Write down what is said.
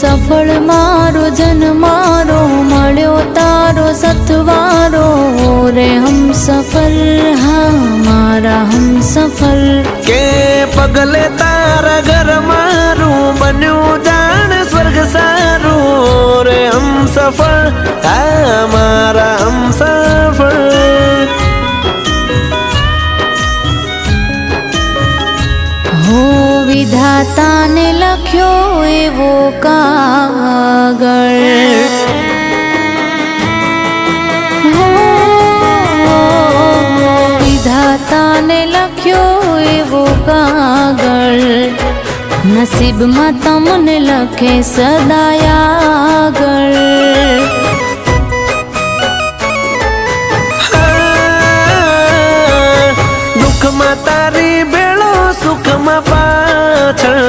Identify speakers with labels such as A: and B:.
A: સફળ મારો જન્મારો મળ્યો તારો સથવારો રે હમ સફર હા મારા હમ સફર
B: કે પગલે તારા ઘર મારું બન્યું જાણ સ્વર્ગ સારું રે હમ સફળ હા મારા હમ સફળ
A: હો વિધાતાને લખ્યો એવો કાગળ હો વિધાતાને લખ્યો એવો કાગળ નસીબમાં તમને લખે સદાય આગળ
B: દુઃખમાં તારી બેળો સુખમાં પાછળ